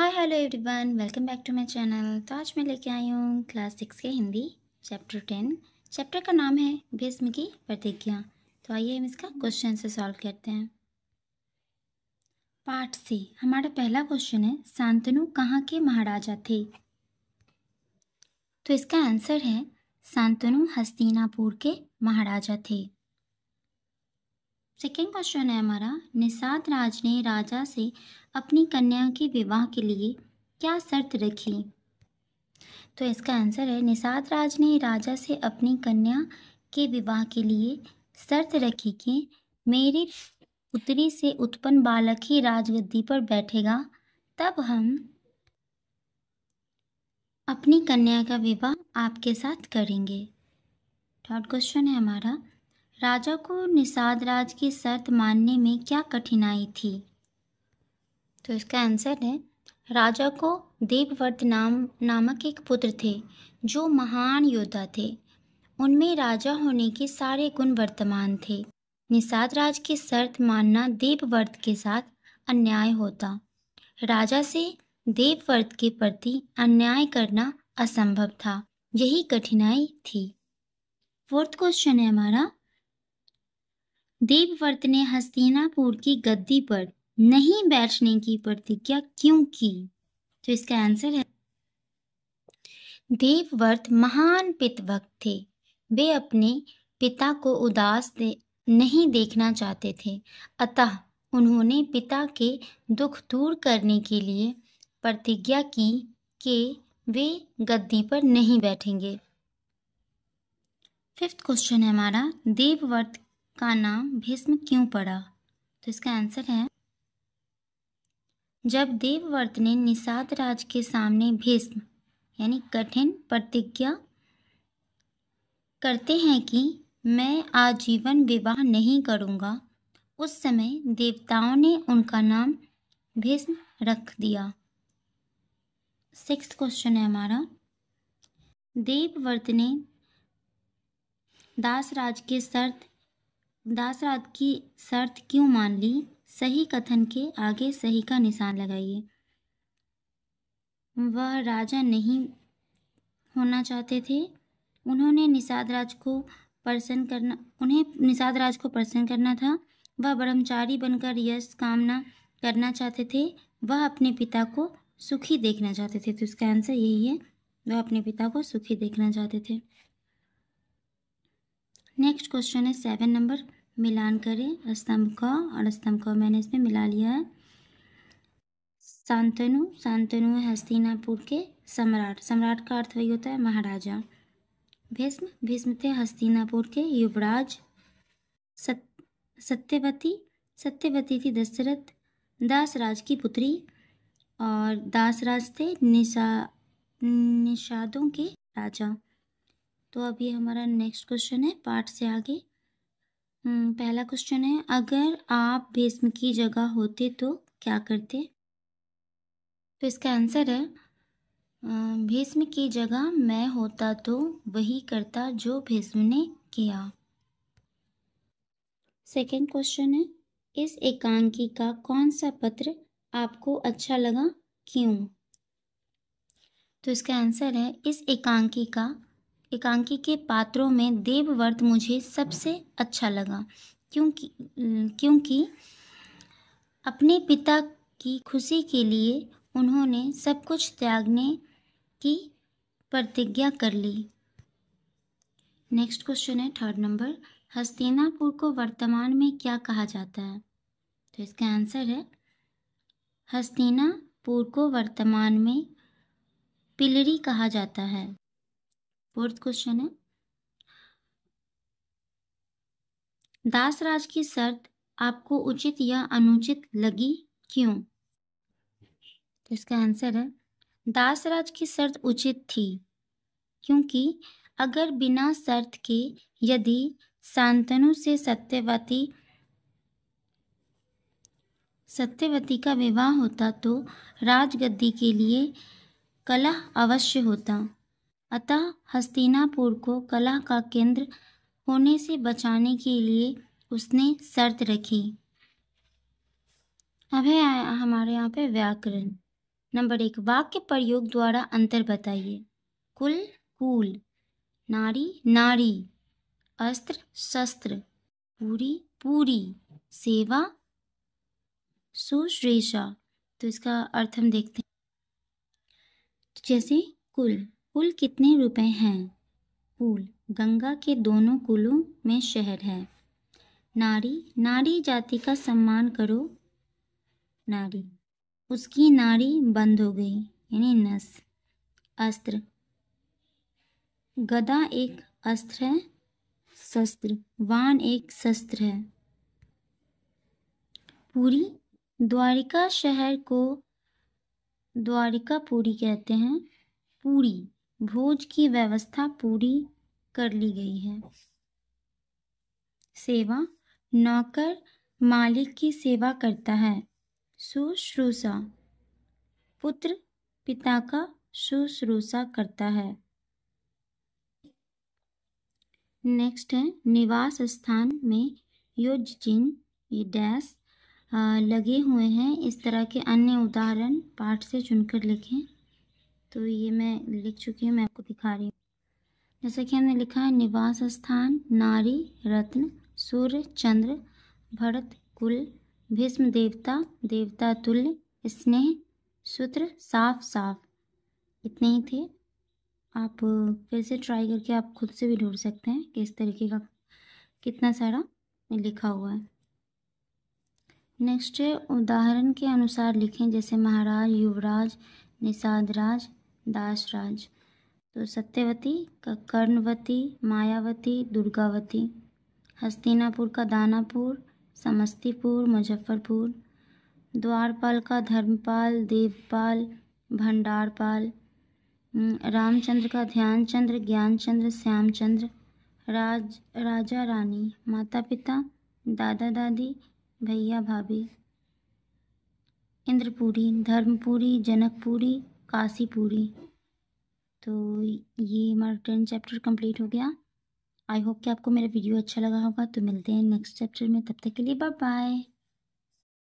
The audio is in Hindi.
Hi hello everyone, welcome back to my channel. तो आज मैं लेके आई हूँ क्लास 6 के हिंदी चैप्टर 10। चैप्टर का नाम है भीष्म की प्रतिज्ञा। तो आइए हम इसका क्वेश्चन से सॉल्व करते हैं। पार्ट सी, हमारा पहला क्वेश्चन है, शांतनु कहाँ के महाराजा थे? तो इसका आंसर है शांतनु हस्तिनापुर के महाराजा थे। सेकेंड क्वेश्चन है हमारा, निषाद राज ने राजा से अपनी कन्या के विवाह के लिए क्या शर्त रखी? तो इसका आंसर है, निषाद राज ने राजा से अपनी कन्या के विवाह के लिए शर्त रखी कि मेरी पुत्री से उत्पन्न बालक ही राजगद्दी पर बैठेगा, तब हम अपनी कन्या का विवाह आपके साथ करेंगे। थर्ड क्वेश्चन है हमारा, राजा को निषाद राज की शर्त मानने में क्या कठिनाई थी? तो इसका आंसर है, राजा को देवव्रत नामक एक पुत्र थे जो महान योद्धा थे। उनमें राजा होने के सारे गुण वर्तमान थे। निषाद राज की शर्त मानना देवव्रत के साथ अन्याय होता। राजा से देवव्रत के प्रति अन्याय करना असंभव था। यही कठिनाई थी। फोर्थ क्वेश्चन है हमारा, देवव्रत ने हस्तिनापुर की गद्दी पर नहीं बैठने की प्रतिज्ञा क्यों की? तो इसका आंसर है, देवव्रत महान पितृभक्त थे। वे अपने पिता को उदास नहीं देखना चाहते थे, अतः उन्होंने पिता के दुख दूर करने के लिए प्रतिज्ञा की कि वे गद्दी पर नहीं बैठेंगे। फिफ्थ क्वेश्चन है हमारा, देवव्रत का नाम भीष्म क्यों पड़ा? तो इसका आंसर है, जब देवव्रत ने निषाद राज के सामने भीष्म यानी कठिन प्रतिज्ञा करते हैं कि मैं आजीवन विवाह नहीं करूंगा, उस समय देवताओं ने उनका नाम भीष्म रख दिया। सिक्स्थ क्वेश्चन है हमारा, देवव्रत ने दासराज की शर्त क्यों मान ली? सही कथन के आगे सही का निशान लगाइए। वह राजा नहीं होना चाहते थे। उन्हें निषाद राज को प्रसन्न करना था। वह ब्रह्मचारी बनकर यश कामना करना चाहते थे। वह अपने पिता को सुखी देखना चाहते थे। तो इसका आंसर यही है, वह अपने पिता को सुखी देखना चाहते थे। नेक्स्ट क्वेश्चन है 7 नंबर, मिलान करें स्तंभ क और स्तंभ क। मैंने इसमें मिला लिया है। शांतनु है हस्तिनापुर के सम्राट। सम्राट का अर्थ वही होता है महाराजा। भीष्म थे हस्तिनापुर के युवराज। सत्यवती थी दशरथ दासराज की पुत्री, और दासराज थे निषादों के राजा। तो अब ये हमारा नेक्स्ट क्वेश्चन है पार्ट से आगे। पहला क्वेश्चन है, अगर आप भीष्म की जगह होते तो क्या करते? तो इसका आंसर है, भीष्म की जगह मैं होता तो वही करता जो भीष्म ने किया। सेकंड क्वेश्चन है, इस एकांकी का कौन सा पत्र आपको अच्छा लगा, क्यों? तो इसका आंसर है, इस एकांकी के पात्रों में देवव्रत मुझे सबसे अच्छा लगा, क्योंकि अपने पिता की खुशी के लिए उन्होंने सब कुछ त्यागने की प्रतिज्ञा कर ली। नेक्स्ट क्वेश्चन है थर्ड नंबर, हस्तिनापुर को वर्तमान में क्या कहा जाता है? तो इसका आंसर है, हस्तिनापुर को वर्तमान में पिलरी कहा जाता है। फोर्थ क्वेश्चन है, दासराज की शर्त आपको उचित या अनुचित लगी, क्यों? तो इसका आंसर है, दासराज की शर्त उचित थी, क्योंकि अगर बिना शर्त के यदि शांतनु से सत्यवती का विवाह होता तो राजगद्दी के लिए कलह अवश्य होता। अतः हस्तिनापुर को कलह का केंद्र होने से बचाने के लिए उसने शर्त रखी। अब है हमारे यहाँ पे व्याकरण। नंबर 1, वाक्य प्रयोग द्वारा अंतर बताइए। कुल, कूल, नारी, नारी, अस्त्र, शस्त्र, पूरी, पूरी, सेवा, शुश्रूषा। तो इसका अर्थ हम देखते हैं। तो जैसे कुल, कुल कितने रुपए हैं? कुल, गंगा के दोनों कुलों में शहर है। नारी, नारी जाति का सम्मान करो। नारी, उसकी नाड़ी बंद हो गई, यानी नस। अस्त्र, गदा एक अस्त्र है। शस्त्र, वाण एक शस्त्र है। पूरी, द्वारिका शहर को द्वारिकापुरी कहते हैं। पूरी, भोज की व्यवस्था पूरी कर ली गई है। सेवा, नौकर मालिक की सेवा करता है। शुश्रूषा, पुत्र पिता का शुश्रूषा करता है। नेक्स्ट है निवास स्थान में योज्य चिन्ह, ये डैश लगे हुए हैं। इस तरह के अन्य उदाहरण पाठ से चुनकर लिखें। तो ये मैं लिख चुकी हूँ, मैं आपको दिखा रही हूँ। जैसा कि हमने लिखा है, निवास स्थान, नारी, रत्न, सूर्य, चंद्र, भरत, कुल, भीष्म देवता, देवता तुल्य, स्नेह, सूत्र, साफ साफ। इतने ही थे। आप फिर से ट्राई करके आप खुद से भी ढूंढ सकते हैं कि इस तरीके का कितना सारा लिखा हुआ है। नेक्स्ट है उदाहरण के अनुसार लिखें, जैसे महाराज, युवराज, निषाद राज, दासराज। तो सत्यवती का कर्णवती, मायावती, दुर्गावती। हस्तिनापुर का दानापुर, समस्तीपुर, मुजफ्फरपुर। द्वारपाल का धर्मपाल, देवपाल, भंडारपाल। रामचंद्र का ध्यानचंद्र, ज्ञानचंद्र, श्यामचंद्र। राजा रानी, माता पिता, दादा दादी, भैया भाभी। इंद्रपुरी, धर्मपुरी, जनकपुरी, काशीपुरी। तो ये हमारा 10 चैप्टर कंप्लीट हो गया। आई होप कि आपको मेरा वीडियो अच्छा लगा होगा। तो मिलते हैं नेक्स्ट चैप्टर में, तब तक के लिए बाय बाय।